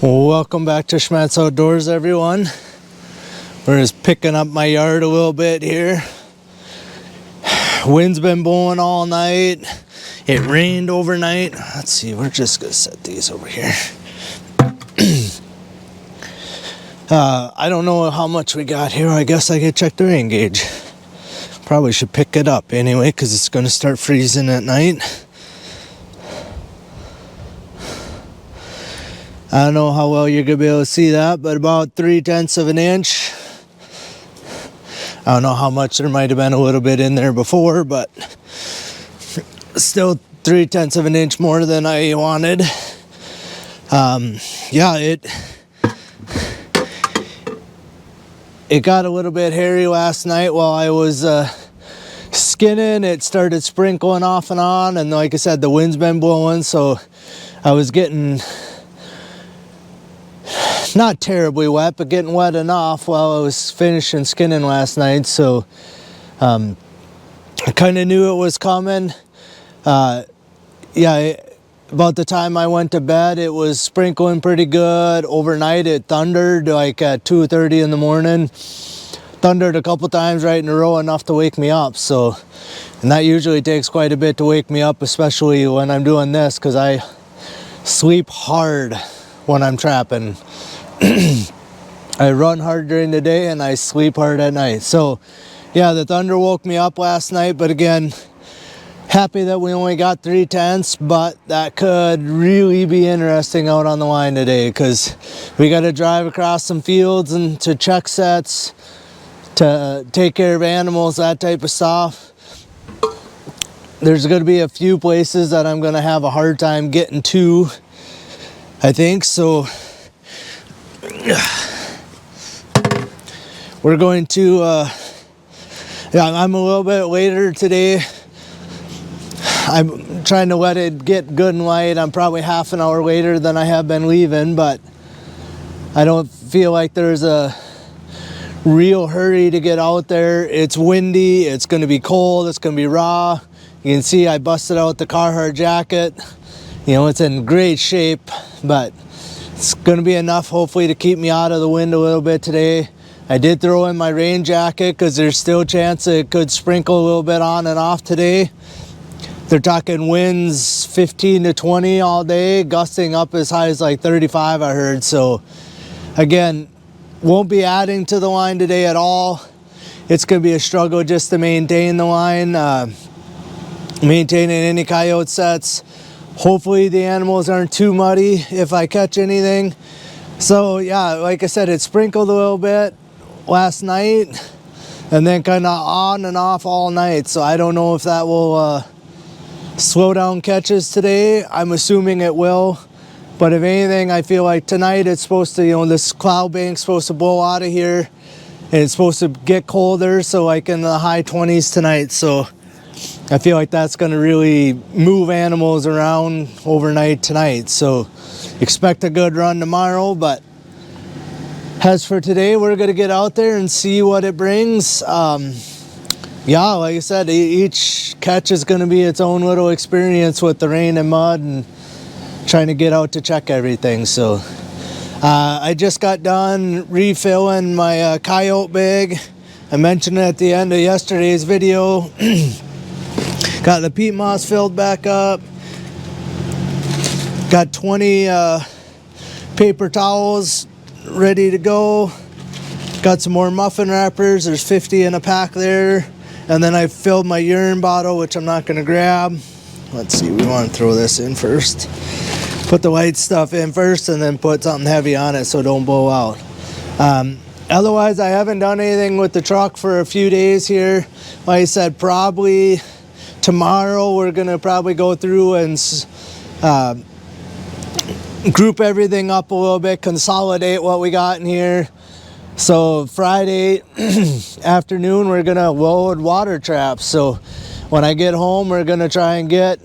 Welcome back to Schmattz Outdoors, everyone. We're just picking up my yard a little bit here. Wind's been blowing all night. It rained overnight. Let's see, we're just gonna set these over here. I don't know how much we got here. I guess I could check the rain gauge. Probably should pick it up anyway, because it's gonna start freezing at night. I don't know how well you're going to be able to see that, but about 3/10 of an inch. I don't know how much, there might have been a little bit in there before, but still 3/10 of an inch more than I wanted. Yeah, it got a little bit hairy last night while I was skinning. It started sprinkling off and on, and like I said, the wind's been blowing, so I was getting not terribly wet, but getting wet enough while I was finishing skinning last night. So I kind of knew it was coming. Yeah, about the time I went to bed, it was sprinkling pretty good. Overnight it thundered like at 2:30 in the morning. Thundered a couple times right in a row, enough to wake me up. So, and that usually takes quite a bit to wake me up, especially when I'm doing this, because I sleep hard when I'm trapping. I run hard during the day and I sleep hard at night. So yeah, the thunder woke me up last night, but again, happy that we only got 3/10, but that could really be interesting out on the line today, because we got to drive across some fields and to check sets, to take care of animals, that type of stuff. There's going to be a few places that I'm going to have a hard time getting to, I think. So we're going to yeah, I'm a little bit later today. I'm trying to let it get good and light. I'm probably half an hour later than I have been leaving, but I don't feel like there's a real hurry to get out there. It's windy, it's going to be cold, it's going to be raw. You can see I busted out the Carhartt jacket. You know, it's in great shape, but it's going to be enough hopefully to keep me out of the wind a little bit today. I did throw in my rain jacket because there's still a chance it could sprinkle a little bit on and off today. They're talking winds 15 to 20 all day, gusting up as high as like 35, I heard. So again, won't be adding to the line today at all. It's going to be a struggle just to maintain the line, maintaining any coyote sets. Hopefully the animals aren't too muddy if I catch anything. So yeah, like I said, it sprinkled a little bit last night and then kind of on and off all night. So I don't know if that will slow down catches today. I'm assuming it will. But if anything, I feel like tonight it's supposed to, you know, this cloud bank's supposed to blow out of here. And it's supposed to get colder, so like in the high 20s tonight. So I feel like that's going to really move animals around overnight tonight. So expect a good run tomorrow, but as for today, we're going to get out there and see what it brings. Yeah, like I said, each catch is going to be its own little experience with the rain and mud and trying to get out to check everything. So I just got done refilling my coyote bag. I mentioned it at the end of yesterday's video. Got the peat moss filled back up. Got 20 paper towels ready to go. Got some more muffin wrappers. There's 50 in a pack there. And then I filled my urine bottle, which I'm not going to grab. Let's see, we want to throw this in first. Put the white stuff in first and then put something heavy on it so it don't blow out. Otherwise, I haven't done anything with the truck for a few days here. Like I said, probably tomorrow we're going to probably go through and group everything up a little bit, consolidate what we got in here. So Friday afternoon, we're going to load water traps. So when I get home, we're going to try and get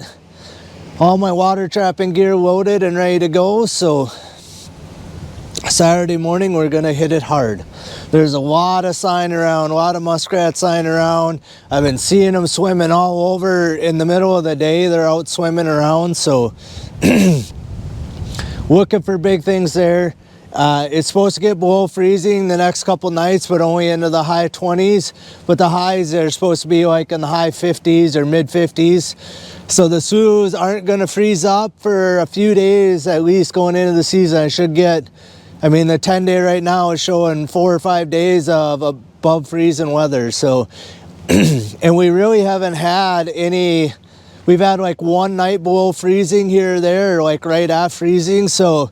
all my water trapping gear loaded and ready to go. So Saturday morning, we're gonna hit it hard. There's a lot of sign around, a lot of muskrat sign around. I've been seeing them swimming all over in the middle of the day. They're out swimming around, so looking for big things there. It's supposed to get below freezing the next couple nights, but only into the high 20s. But the highs are supposed to be like in the high 50s or mid 50s. So the sloughs aren't gonna freeze up for a few days, at least going into the season. I should get, I mean, the 10-day right now is showing 4 or 5 days of above freezing weather. So, and we really haven't had any, we've had like one night below freezing here or there, or like right at freezing. So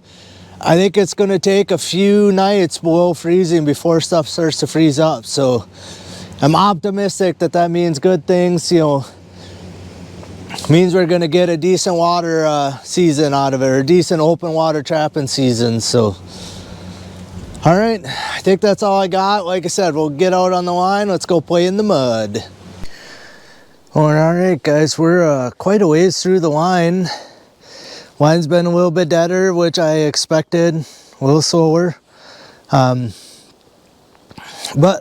I think it's going to take a few nights below freezing before stuff starts to freeze up. So I'm optimistic that that means good things, you know, means we're going to get a decent water season out of it, or a decent open water trapping season. So all right, I think that's all I got. Like I said, we'll get out on the line. Let's go play in the mud. All right, guys, we're quite a ways through the line. Line's been a little bit deader, which I expected, a little slower. But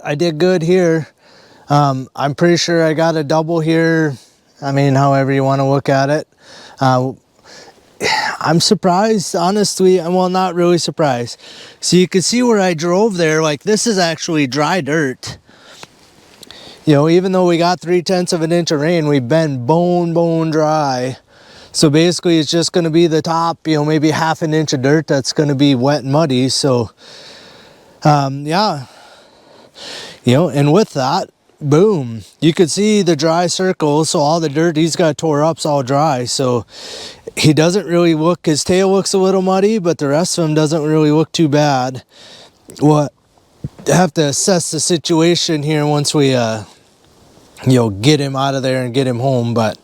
I did good here. I'm pretty sure I got a double here. I mean, however you want to look at it. I'm surprised, honestly. Well, not really surprised. So you can see where I drove there, like this is actually dry dirt. You know, even though we got 3/10 of an inch of rain, we've been bone dry. So basically it's just going to be the top, you know, maybe half an inch of dirt that's going to be wet and muddy. So, yeah, you know, and with that, boom, you could see the dry circle. So all the dirt he's got tore up's all dry. So he doesn't really look, his tail looks a little muddy, but the rest of him doesn't really look too bad. We'll have to assess the situation here once we, you know, get him out of there and get him home. But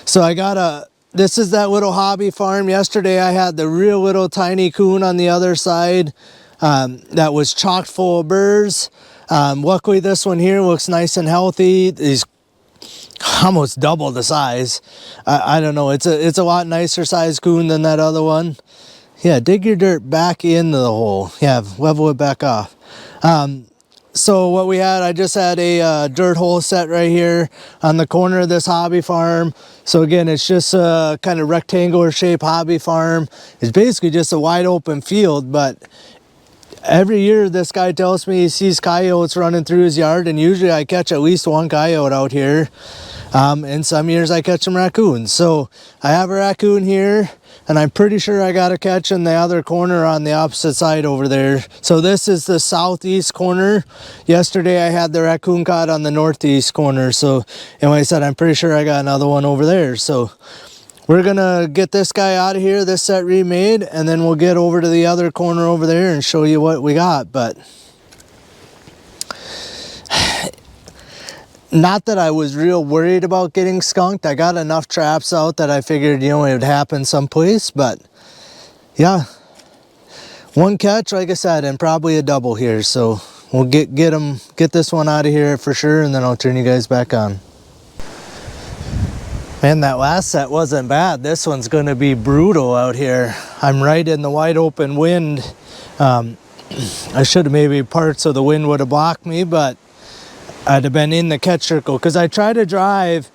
so I got this is that little hobby farm. Yesterday I had the real little tiny coon on the other side that was chock full of burrs. Luckily this one here looks nice and healthy. He's almost double the size. I don't know, it's a lot nicer size coon than that other one. Yeah, dig your dirt back into the hole. Yeah, level it back off. So what we had, I just had a dirt hole set right here on the corner of this hobby farm. So again, it's just a kind of rectangular shaped hobby farm. It's basically just a wide open field, but every year this guy tells me he sees coyotes running through his yard, and usually I catch at least one coyote out here. And some years I catch some raccoons. So I have a raccoon here, and I'm pretty sure I got a catch in the other corner on the opposite side over there. So this is the southeast corner. Yesterday I had the raccoon caught on the northeast corner. So, and like I said, I'm pretty sure I got another one over there. So we're gonna get this guy out of here, this set remade, and then we'll get over to the other corner over there and show you what we got. But not that I was real worried about getting skunked. I got enough traps out that I figured, you know, it would happen someplace. But yeah, one catch, like I said, and probably a double here. So we'll get this one out of here for sure, and then I'll turn you guys back on. Man, that last set wasn't bad. This one's going to be brutal out here. I'm right in the wide open wind. I should have, maybe parts of the wind would have blocked me, but I'd have been in the catch circle, because I try to drive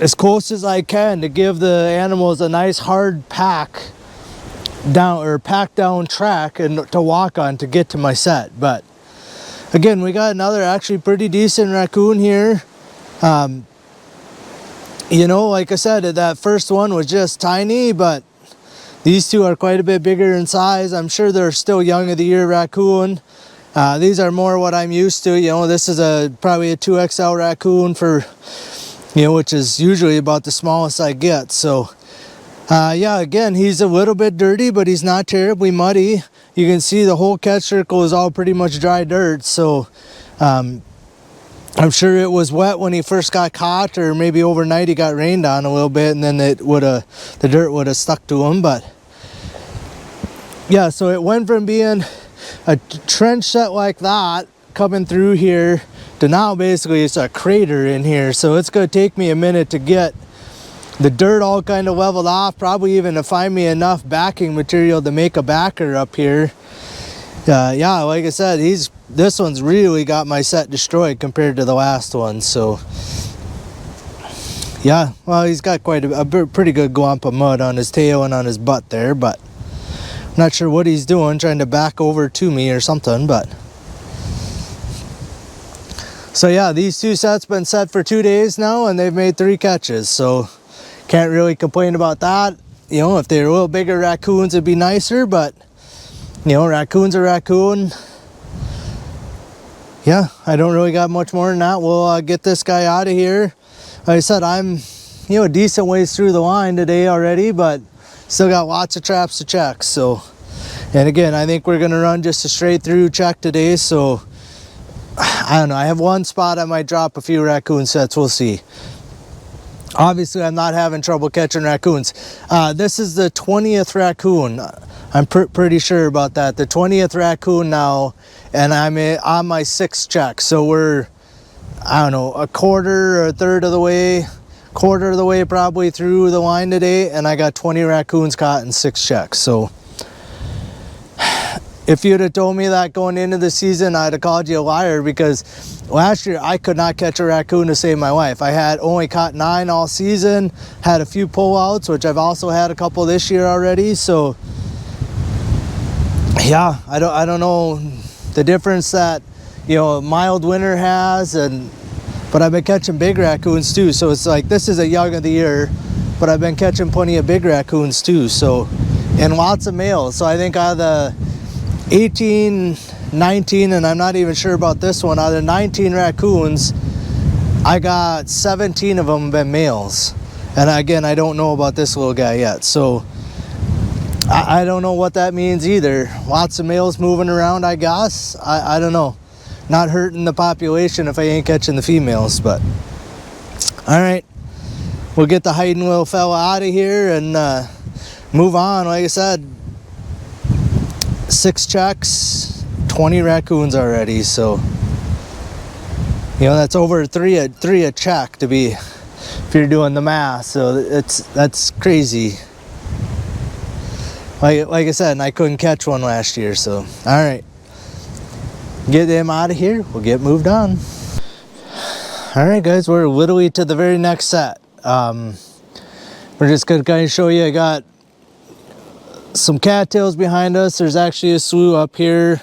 as close as I can to give the animals a nice hard pack down track and to walk on to get to my set. But again, we got another actually pretty decent raccoon here. You know, like I said, that first one was just tiny, but these two are quite a bit bigger in size. I'm sure they're still young of the year raccoon. These are more what I'm used to. You know, this is probably a 2XL raccoon for, you know, which is usually about the smallest I get. So, yeah, again, he's a little bit dirty, but he's not terribly muddy. You can see the whole catch circle is all pretty much dry dirt. So, I'm sure it was wet when he first got caught, or maybe overnight he got rained on a little bit, and then the dirt would have stuck to him. But yeah, so it went from being a trench set like that coming through here to now basically it's a crater in here. So it's going to take me a minute to get the dirt all kind of leveled off, probably even to find me enough backing material to make a backer up here. Yeah, like I said, this one's really got my set destroyed compared to the last one. So yeah, well, he's got quite a pretty good glomp of mud on his tail and on his butt there, but I'm not sure what he's doing, trying to back over to me or something. But so yeah, these two sets been set for 2 days now, and they've made 3 catches. So can't really complain about that. You know, if they were a little bigger raccoons, it'd be nicer, but you know, raccoon's a raccoon. Yeah, I don't really got much more than that. We'll get this guy out of here. Like I said, I'm, you know, a decent ways through the line today already, but still got lots of traps to check. So, and again, I think we're gonna run just a straight through check today. So I don't know, I have one spot I might drop a few raccoon sets. We'll see. Obviously, I'm not having trouble catching raccoons. This is the 20th raccoon. I'm pretty sure about that. The 20th raccoon now, and I'm on my 6th check. So we're, I don't know, a quarter or a third of the way, quarter of the way probably through the line today, and I got 20 raccoons caught in 6 checks. So if you'd have told me that going into the season, I'd have called you a liar, because last year I could not catch a raccoon to save my life. I had only caught 9 all season, had a few pullouts, which I've also had a couple this year already. So yeah, I don't know the difference that, you know, a mild winter has, but I've been catching big raccoons too. So it's like, this is a young of the year, but I've been catching plenty of big raccoons too. So, and lots of males. So I think out of the 18, 19, and I'm not even sure about this one, out of the 19 raccoons, I got 17 of them been males. And again, I don't know about this little guy yet. So I don't know what that means either. Lots of males moving around, I guess. I don't know. Not hurting the population if I ain't catching the females, but all right. We'll get the hiding little fella out of here and move on. Like I said, 6 checks, 20 raccoons already. So, you know, that's over three a check to be, if you're doing the math. So that's crazy. Like I said, and I couldn't catch one last year. So, all right. Get them out of here. We'll get moved on. All right, guys, we're literally to the very next set. We're just gonna kind of show you. I got some cattails behind us. There's actually a slew up here.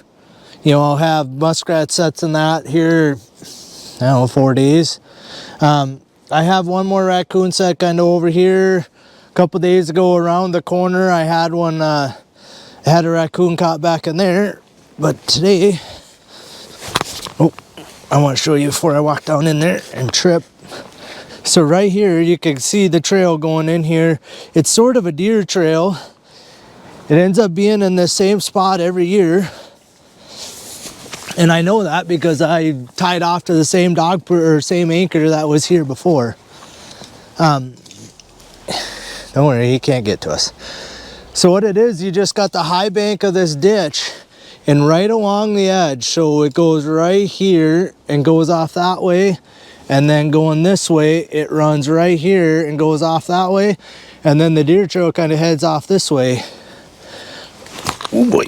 You know, I'll have muskrat sets in that here, I don't know, 4 days. I have one more raccoon set kind of over here. A couple days ago around the corner, I had one, I had a raccoon caught back in there. But today, oh, I want to show you before I walk down in there and trip. So right here, you can see the trail going in here. It's sort of a deer trail. It ends up being in the same spot every year. And I know that because I tied off to the same dog or same anchor that was here before. Don't worry, he can't get to us. So what it is, you just got the high bank of this ditch and right along the edge. So it goes right here and goes off that way. And then going this way, it runs right here and goes off that way. And then the deer trail kind of heads off this way. Oh boy.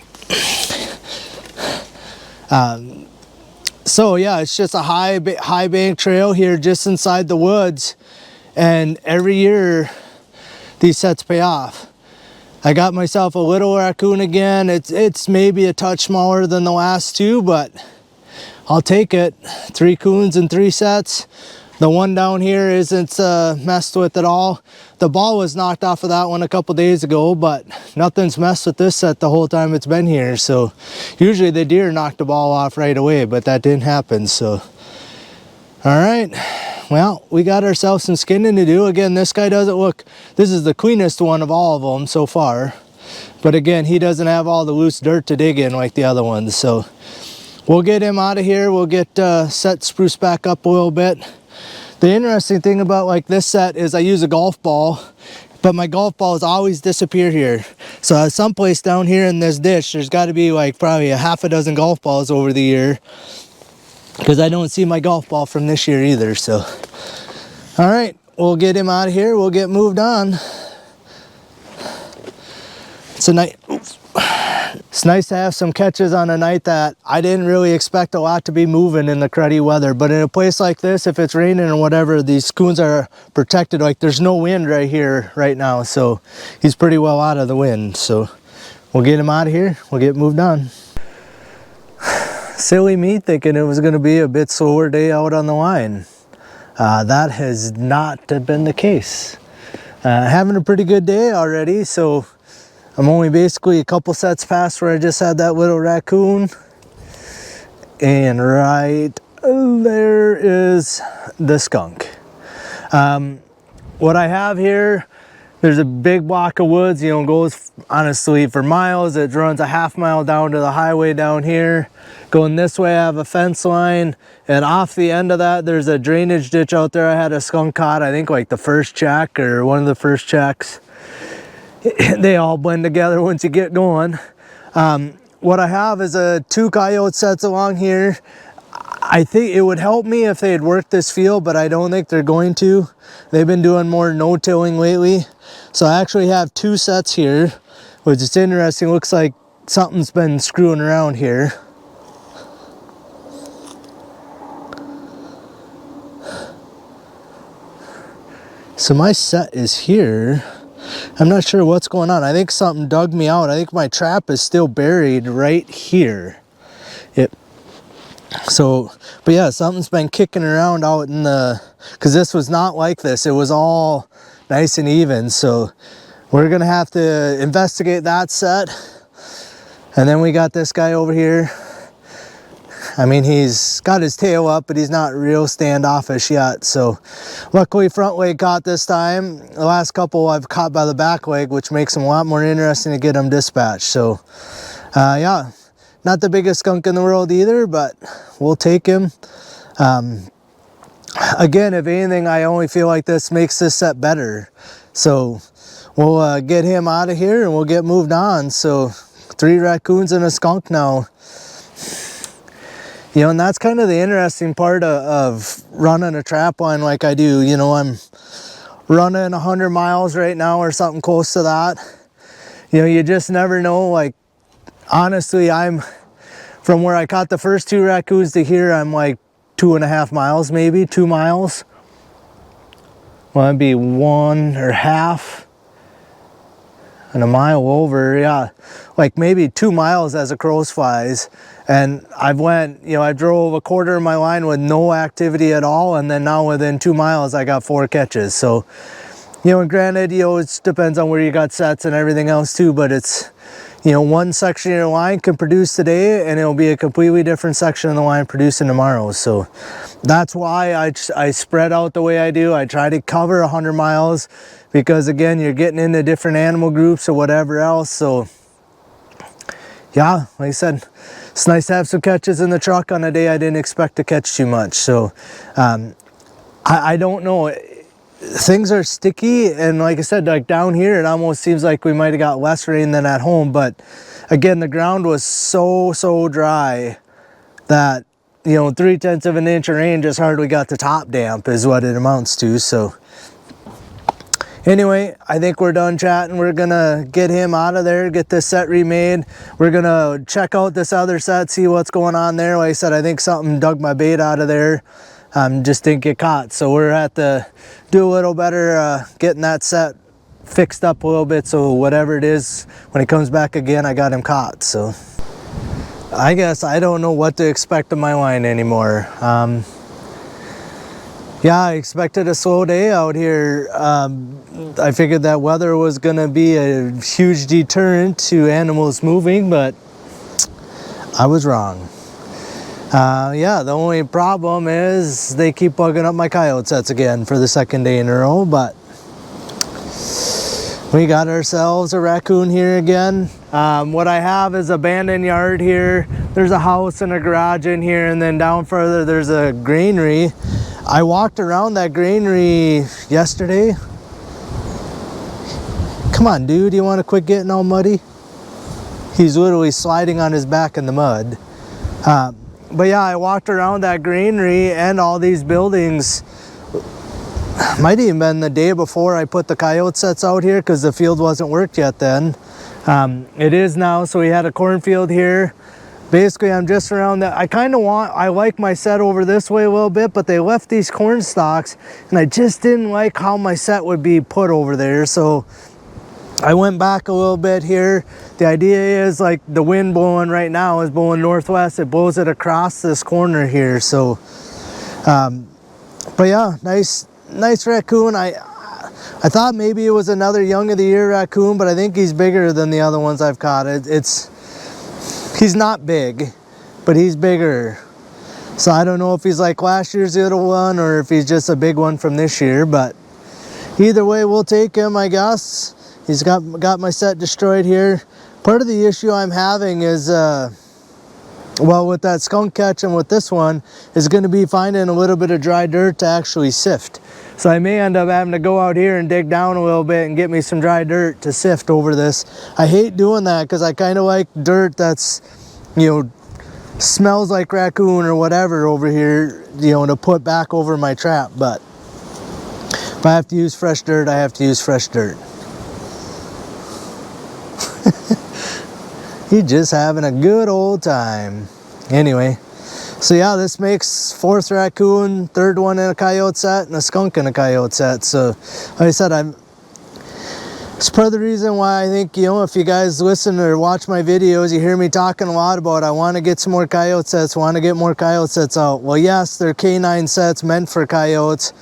So yeah, it's just a high bank trail here just inside the woods. And every year, these sets pay off. I got myself a little raccoon again. It's maybe a touch smaller than the last 2, but I'll take it. 3 coons and 3 sets. The one down here isn't messed with at all. The ball was knocked off of that one a couple days ago, but nothing's messed with this set the whole time it's been here. So usually the deer knock the ball off right away, but that didn't happen. So, all right. Well, we got ourselves some skinning to do. Again, this guy doesn't look, this is the cleanest one of all of them so far. But again, he doesn't have all the loose dirt to dig in like the other ones. So we'll get him out of here. We'll get set spruced back up a little bit. The interesting thing about like this set is I use a golf ball, but my golf balls always disappear here. So someplace down here in this ditch, there's got to be like probably a half a dozen golf balls over the year, because I don't see my golf ball from this year either. So, all right, we'll get him out of here. We'll get moved on. It's a night. It's nice to have some catches on a night that I didn't really expect a lot to be moving in the cruddy weather. But in a place like this, if it's raining or whatever, these coons are protected. Like there's no wind right here right now, so he's pretty well out of the wind. So we'll get him out of here. We'll get moved on. Silly me thinking it was going to be a bit slower day out on the line. That has not been the case. Having a pretty good day already, so I'm only basically a couple sets past where I just had that little raccoon. And right there is the skunk. What I have here, there's a big block of woods, you know, goes honestly for miles. It runs a half mile down to the highway down here. Going this way, I have a fence line, and off the end of that, there's a drainage ditch out there. I had a skunk caught, I think like the first check or one of the first checks. They all blend together once you get going. What I have is two coyote sets along here. I think it would help me if they had worked this field, but I don't think they're going to. They've been doing more no-tilling lately. So I actually have two sets here, which is interesting. Looks like something's been screwing around here. So my set is here. I'm not sure what's going on. I think something dug me out. I think my trap is still buried right here. So, but yeah, something's been kicking around out in the, because this was not like this. It was all nice and even. So we're going to have to investigate that set. And then we got this guy over here. I mean, he's got his tail up, but he's not real standoffish yet. So luckily front leg caught this time. The last couple I've caught by the back leg, which makes them a lot more interesting to get them dispatched. So yeah, not the biggest skunk in the world either, but we'll take him. Again, if anything, I only feel like this makes this set better. So we'll get him out of here and we'll get moved on. So 3 raccoons and a skunk now. You know, and that's kind of the interesting part of running a trap line like I do. You know, I'm running 100 miles right now or something close to that. You know, you just never know. Like, honestly, I'm from where I caught the first 2 raccoons to here, I'm like 2.5 miles, maybe 2 miles. Well, that'd be 1.5 and a mile over. Yeah, like maybe 2 miles as a crow's flies. And I've went, you know, I drove a quarter of my line with no activity at all, and then now within 2 miles I got 4 catches. So, you know, and granted, you know, it depends on where you got sets and everything else too, but it's, you know, one section of your line can produce today and it'll be a completely different section of the line producing tomorrow. So that's why I spread out the way I do. I try to cover 100 miles because, again, you're getting into different animal groups or whatever else. So yeah, like I said, it's nice to have some catches in the truck on a day I didn't expect to catch too much. So I don't know. Things are sticky, and like I said, like down here, it almost seems like we might have got less rain than at home. But again, the ground was so dry that, you know, 3/10 of an inch of rain just hardly got the top damp is what it amounts to. So anyway, I think we're done chatting. We're gonna get him out of there, get this set remade. We're gonna check out this other set, see what's going on there. Like I said, I think something dug my bait out of there. Just didn't get caught. So we're at to do a little better getting that set fixed up a little bit, so whatever it is, when he comes back again, I got him caught. So I guess I don't know what to expect of my line anymore. Yeah, I expected a slow day out here. I figured that weather was gonna be a huge deterrent to animals moving, but I was wrong. Yeah, the only problem is they keep bugging up my coyote sets again for the 2nd day in a row, but we got ourselves a raccoon here again. What I have is abandoned yard here. There's a house and a garage in here, and then down further there's a granary. I walked around that granary yesterday. Come on, dude, you want to quit getting all muddy? He's literally sliding on his back in the mud. But yeah, I walked around that granary and all these buildings. Might even been the day before I put the coyote sets out here because the field wasn't worked yet then. It is now, so we had a cornfield here. Basically, I'm just around that. I like my set over this way a little bit, but they left these corn stalks, and I just didn't like how my set would be put over there. So I went back a little bit here. The idea is, like, the wind blowing right now is blowing northwest. It blows it across this corner here. So, but yeah, nice raccoon. I thought maybe it was another young of the year raccoon, but I think he's bigger than the other ones I've caught. He's not big, but he's bigger. So I don't know if he's like last year's little one or if he's just a big one from this year, but either way, we'll take him, I guess. He's got my set destroyed here. Part of the issue I'm having is, well, with that skunk catch and with this one, is going to be finding a little bit of dry dirt to actually sift. So I may end up having to go out here and dig down a little bit and get me some dry dirt to sift over this. I hate doing that because I kind of like dirt that's, you know, smells like raccoon or whatever over here, you know, to put back over my trap. But if I have to use fresh dirt, I have to use fresh dirt. He's just having a good old time. Anyway. So yeah, this makes 4th raccoon, 3rd one in a coyote set, and a skunk in a coyote set. So like I said, it's part of the reason why I think, you know, if you guys listen or watch my videos, you hear me talking a lot about I want to get some more coyote sets, want to get more coyote sets out. Well, yes, they're canine sets meant for coyotes,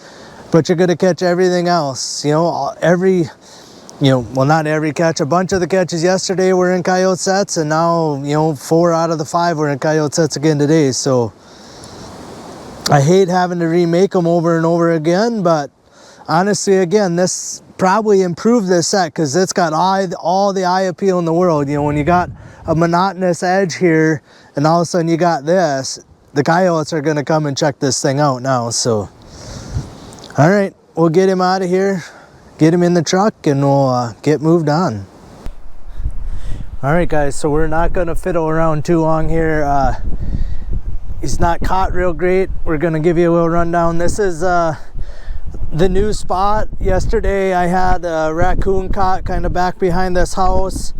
but you're going to catch everything else. You know, well, not every catch. A bunch of the catches yesterday were in coyote sets, and now, you know, 4 out of the 5 were in coyote sets again today. So I hate having to remake them over and over again, but honestly, again, this probably improved this set because it's got all the eye appeal in the world. You know, when you got a monotonous edge here and all of a sudden you got this, the coyotes are going to come and check this thing out now. So all right, we'll get him out of here, get him in the truck, and we'll get moved on. All right, guys, so we're not going to fiddle around too long here. He's not caught real great. We're going to give you a little rundown. This is the new spot. Yesterday I had a raccoon caught kind of back behind this house.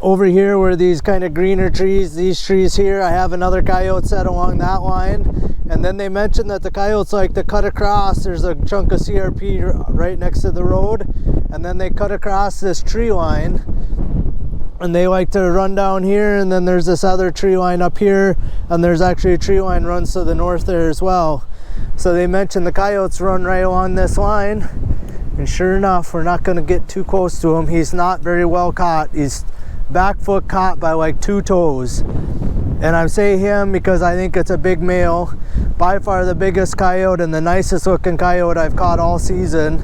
Over here were these kind of greener trees, these trees here. I have another coyote set along that line. And then they mentioned that the coyotes like to cut across. There's a chunk of CRP right next to the road. And then they cut across this tree line. And they like to run down here, and then there's this other tree line up here, and there's actually a tree line runs to the north there as well. So they mentioned the coyotes run right along this line, and sure enough, we're not going to get too close to him. He's not very well caught. He's back foot caught by like 2 toes. And I say him because I think it's a big male, by far the biggest coyote and the nicest looking coyote I've caught all season.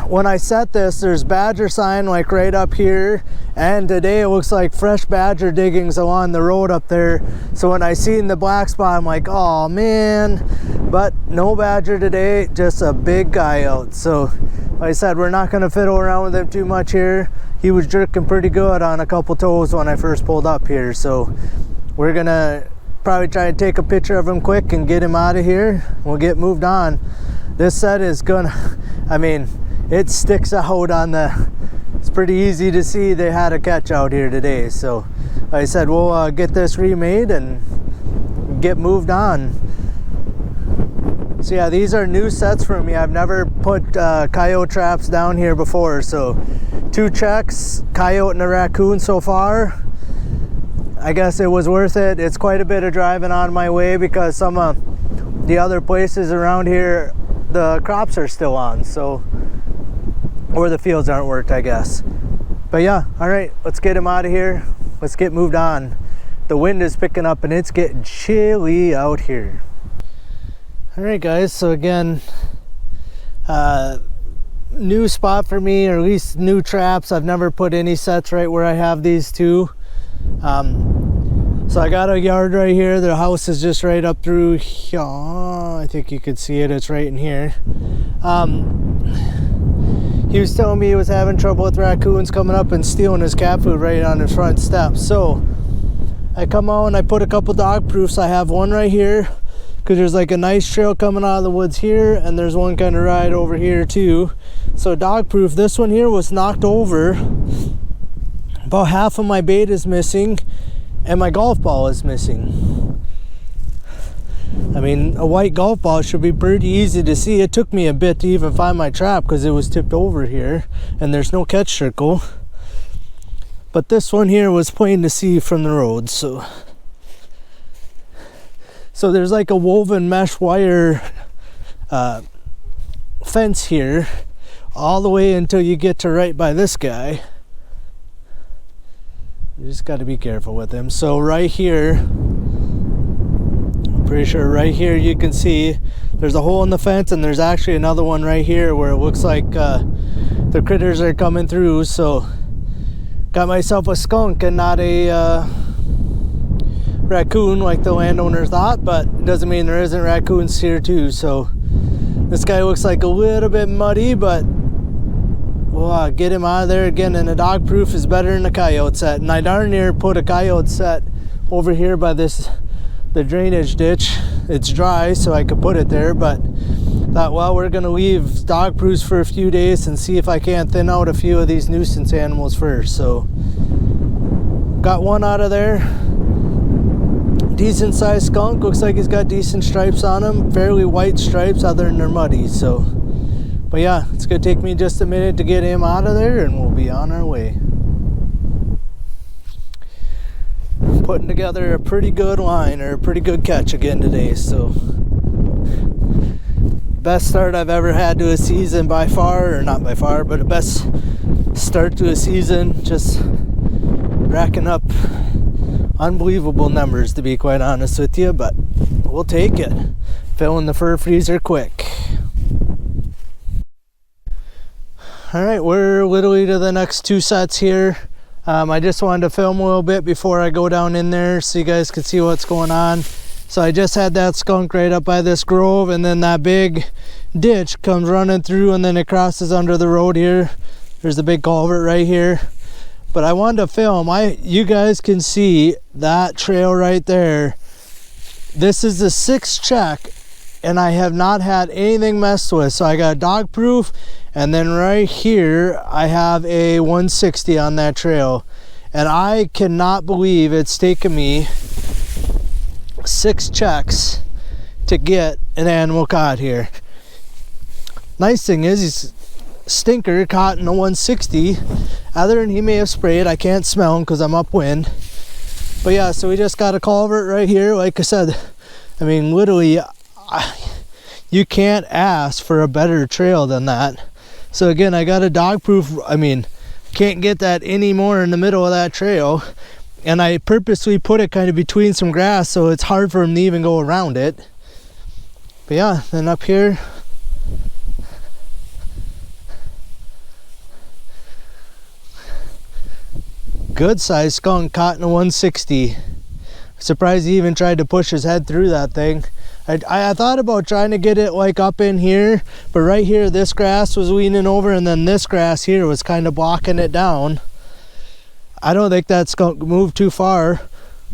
When I set this, there's badger sign like right up here, and today it looks like fresh badger diggings along the road up there. So when I seen the black spot, I'm like, oh man, but no badger today, just a big coyote. So like I said, we're not going to fiddle around with him too much here. He was jerking pretty good on a couple toes when I first pulled up here, so we're gonna probably try to take a picture of him quick and get him out of here. We'll get moved on. This set is gonna, I mean, it sticks out on the, it's pretty easy to see they had a catch out here today. So like I said, we'll get this remade and get moved on. So yeah, these are new sets for me. I've never put coyote traps down here before. So 2 checks, coyote and a raccoon so far. I guess it was worth it. It's quite a bit of driving on my way because some of the other places around here, the crops are still on, so, or the fields aren't worked, I guess. But yeah, all right, let's get him out of here. Let's get moved on. The wind is picking up and it's getting chilly out here. All right, guys, so again, new spot for me, or at least new traps. I've never put any sets right where I have these 2. So I got a yard right here. The house is just right up through here. I think you could see it. It's right in here. He was telling me he was having trouble with raccoons coming up and stealing his cat food right on his front steps. So I come out and I put a couple dog proofs. I have one right here because there's like a nice trail coming out of the woods here, and there's one kind of right over here too. So dog proof, this one here was knocked over. About half of my bait is missing and my golf ball is missing. I mean, a white golf ball should be pretty easy to see. It took me a bit to even find my trap because it was tipped over here and there's no catch circle. But this one here was plain to see from the road. So there's like a woven mesh wire fence here all the way until you get to right by this guy. You just got to be careful with him. So right here, I'm pretty sure right here you can see there's a hole in the fence, and there's actually another one right here where it looks like the critters are coming through. So got myself a skunk and not a raccoon like the landowner thought, but it doesn't mean there isn't raccoons here too. So this guy looks like a little bit muddy, but we'll get him out of there again. And a dog proof is better than a coyote set, and I darn near put a coyote set over here by the drainage ditch. It's dry, so I could put it there, but thought, well, we're gonna leave dog proofs for a few days and see if I can't thin out a few of these nuisance animals first. So got one out of there. Decent sized skunk, looks like he's got decent stripes on him, fairly white stripes other than they're muddy. So, but yeah, it's gonna take me just a minute to get him out of there and we'll be on our way. Putting together a pretty good line, or a pretty good catch again today. So best start I've ever had to a season by far, or not by far, but the best start to a season. Just racking up unbelievable numbers, to be quite honest with you, but we'll take it. Filling the fur freezer quick. Alright, we're literally to the next two sets here. I just wanted to film a little bit before I go down in there so you guys can see what's going on. So I just had that skunk right up by this grove, and then that big ditch comes running through, and then it crosses under the road here. There's a big culvert right here. But I wanted to film, you guys can see that trail right there. This is the 6th check, and I have not had anything messed with. So I got dog proof, and then right here I have a 160 on that trail. And I cannot believe it's taken me 6 checks to get an animal caught here. Nice thing is he's stinker caught in a 160. Other than he may have sprayed, I can't smell him because I'm upwind. But yeah, so we just got a culvert right here. Like I said, I mean, literally, you can't ask for a better trail than that. So again, I got a dog proof. I mean, can't get that anymore in the middle of that trail. And I purposely put it kind of between some grass so it's hard for him to even go around it. But yeah, then up here, good sized skunk caught in a 160. Surprised he even tried to push his head through that thing. I thought about trying to get it like up in here, but right here this grass was leaning over, and then this grass here was kind of blocking it down. I don't think that skunk moved too far.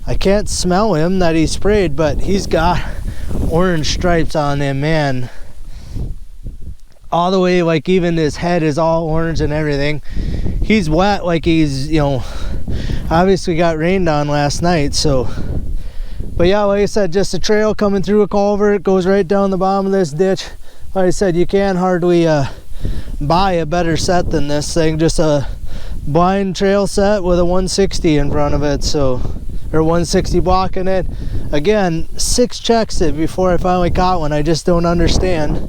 I can't smell him that he sprayed, but he's got orange stripes on him, man. All the way, like even his head is all orange and everything. He's wet, like he's, you know, obviously got rained on last night. So, but yeah, like I said, just a trail coming through a culvert, goes right down the bottom of this ditch. Like I said, you can't hardly buy a better set than this thing. Just a blind trail set with a 160 in front of it, so, or 160 blocking it. Again, 6 checks it before I finally caught one. I just don't understand.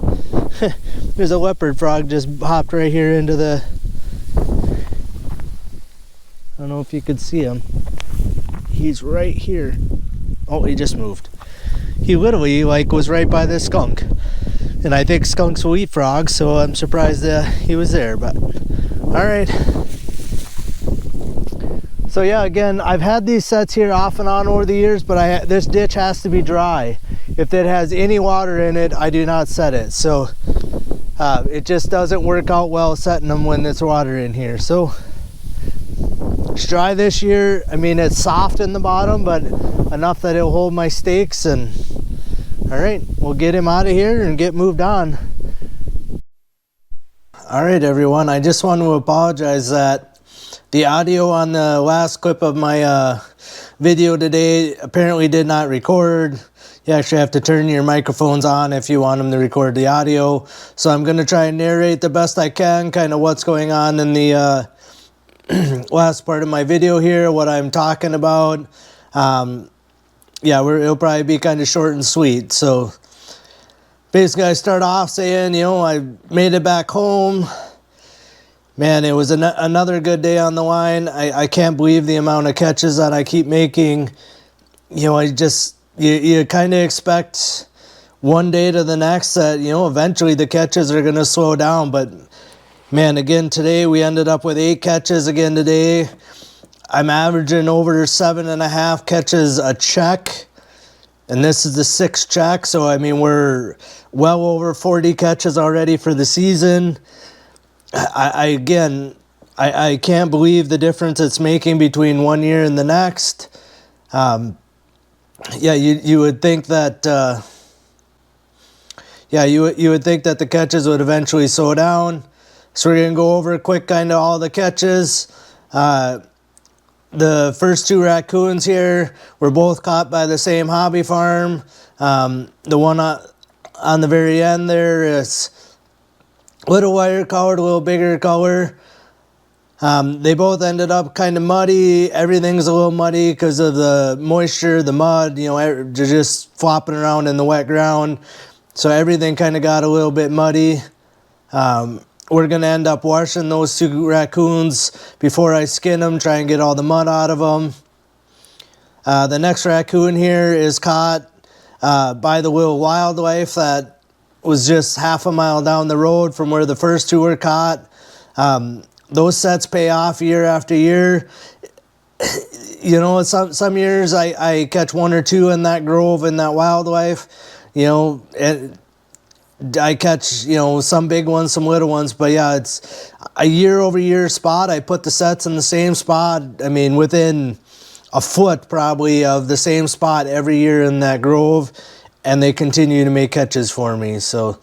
There's a leopard frog just hopped right here into the, I don't know if you could see him. He's right here. Oh, he just moved. He literally like was right by this skunk. And I think skunks will eat frogs, so I'm surprised he was there, but all right. So yeah, again, I've had these sets here off and on over the years, but this ditch has to be dry. If it has any water in it, I do not set it. So it just doesn't work out well setting them when there's water in here. So it's dry this year. I mean, it's soft in the bottom, but enough that it'll hold my stakes. And all right, we'll get him out of here and get moved on. All right, everyone. I just want to apologize that the audio on the last clip of my video today apparently did not record. You actually have to turn your microphones on if you want them to record the audio. So I'm going to try and narrate the best I can, kind of what's going on in the last part of my video here, what I'm talking about. Yeah, it'll probably be kind of short and sweet. So basically, I start off saying, I made it back home. Man, it was another good day on the line. I can't believe the amount of catches that I keep making. You kind of expect one day to the next that, eventually the catches are going to slow down. But, man, again, today we ended up with 8 catches again today. I'm averaging over 7.5 catches a check. And this is the 6th check. So, I mean, we're well over 40 catches already for the season. I can't believe the difference it's making between one year and the next. You would think that you would think that the catches would eventually slow down. So we're gonna go over quick kind of all the catches. The first 2 raccoons here were both caught by the same hobby farm. The one on the very end there is a little lighter colored, a little bigger color. They both ended up kind of muddy. Everything's a little muddy because of the moisture, the mud, they're just flopping around in the wet ground. So everything kind of got a little bit muddy. We're going to end up washing those 2 raccoons before I skin them, try and get all the mud out of them. The next raccoon here is caught by the little wildlife that was just half a mile down the road from where the first 2 were caught. Those sets pay off year after year. Some years I catch 1 or 2 in that grove, in that wildlife, and I catch, some big ones, some little ones, but yeah, it's a year-over-year spot. I put the sets in the same spot, I mean, within a foot probably of the same spot every year in that grove, and they continue to make catches for me. So,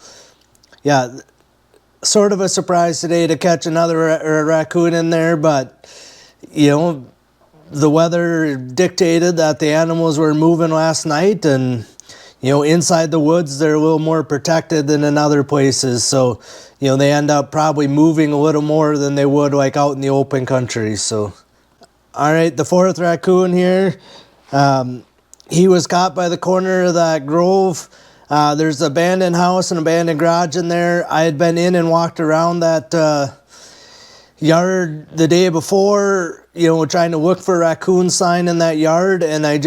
yeah, sort of a surprise today to catch another raccoon in there, but, the weather dictated that the animals were moving last night, and inside the woods, they're a little more protected than in other places. So, they end up probably moving a little more than they would like out in the open country. So, all right, the 4th raccoon here, he was caught by the corner of that grove. There's an abandoned house and abandoned garage in there. I had been in and walked around that yard the day before, trying to look for a raccoon sign in that yard, and I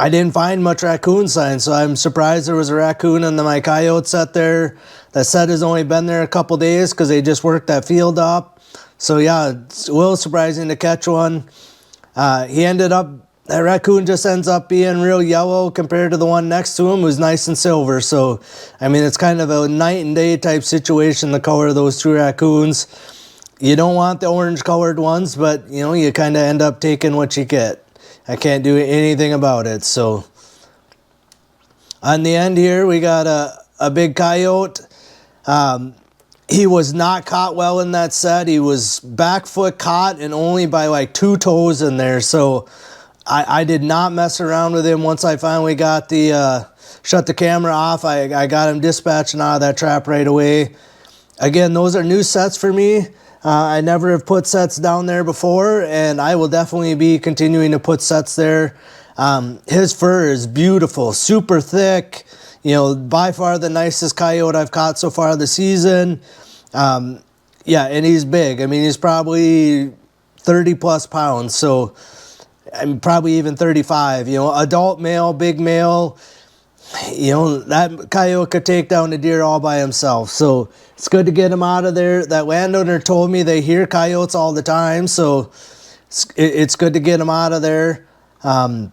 didn't find much raccoon signs, so I'm surprised there was a raccoon in my coyote set there. That set has only been there a couple days because they just worked that field up. So yeah, it's a little surprising to catch one. That raccoon just ends up being real yellow compared to the one next to him, who's nice and silver. So, I mean, it's kind of a night and day type situation, the color of those 2 raccoons. You don't want the orange colored ones, but you kind of end up taking what you get. I can't do anything about it. So on the end here, we got a big coyote. He was not caught well in that set. He was back foot caught and only by like 2 toes in there. So I did not mess around with him. Once I finally got shut the camera off, I got him dispatched out of that trap right away. Again, those are new sets for me. I never have put sets down there before, and I will definitely be continuing to put sets there. His fur is beautiful, super thick, by far the nicest coyote I've caught so far this season. Yeah, and he's big. I mean, he's probably 30 plus pounds, so probably even 35. Adult male, big male. That coyote could take down a deer all by himself. So it's good to get him out of there. That landowner told me they hear coyotes all the time, so it's good to get him out of there. Yeah,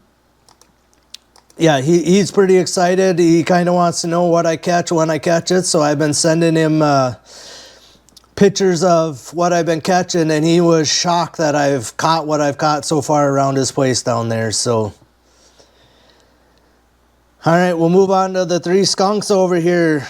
he's pretty excited. He kind of wants to know what I catch when I catch it, so I've been sending him pictures of what I've been catching, and he was shocked that I've caught what I've caught so far around his place down there. So all right, we'll move on to the 3 skunks over here.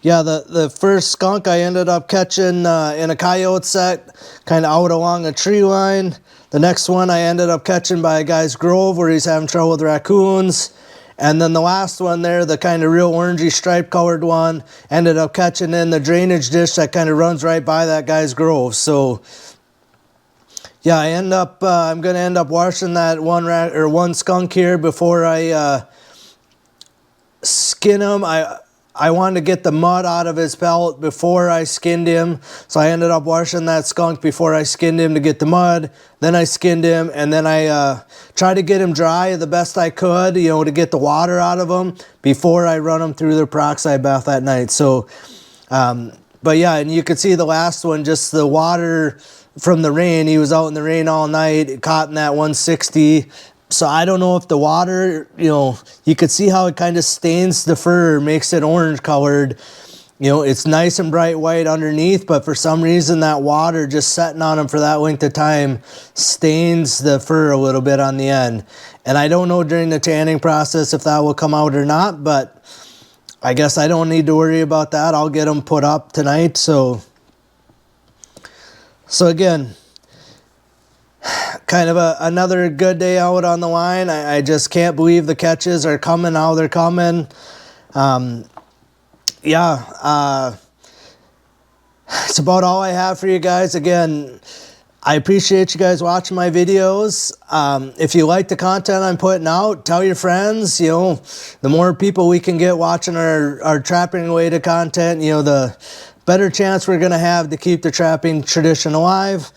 Yeah, the first skunk I ended up catching in a coyote set, kind of out along a tree line. The next one I ended up catching by a guy's grove where he's having trouble with raccoons. And then the last one there, the kind of real orangey stripe colored one, ended up catching in the drainage ditch that kind of runs right by that guy's grove. So yeah, I'm gonna end up washing that one skunk here before I skin him. I wanted to get the mud out of his pelt before I skinned him, so I ended up washing that skunk before I skinned him to get the mud. Then I skinned him, and then I tried to get him dry the best I could, you know, to get the water out of him before I run him through the peroxide bath that night. So, but yeah, and you could see the last one, just the water from the rain. He was out in the rain all night, caught in that 160. So I don't know if the water, you know, you could see how it kind of stains the fur, makes it orange colored. You know, it's nice and bright white underneath, but for some reason that water just setting on them for that length of time stains the fur a little bit on the end. And I don't know during the tanning process if that will come out or not, but I guess I don't need to worry about that. I'll get them put up tonight. So again, kind of another good day out on the line. I just can't believe the catches are coming how they're coming. Yeah, it's about all I have for you guys. Again, I appreciate you guys watching my videos. If you like the content I'm putting out, tell your friends. You know, the more people we can get watching our trapping related content, you know, the better chance we're gonna have to keep the trapping tradition alive.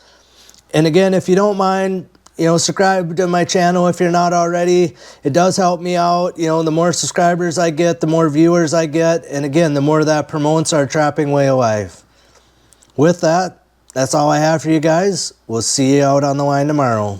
And again, if you don't mind, you know, subscribe to my channel if you're not already. It does help me out. You know, the more subscribers I get, the more viewers I get. And again, the more that promotes our trapping way of life. With that, that's all I have for you guys. We'll see you out on the line tomorrow.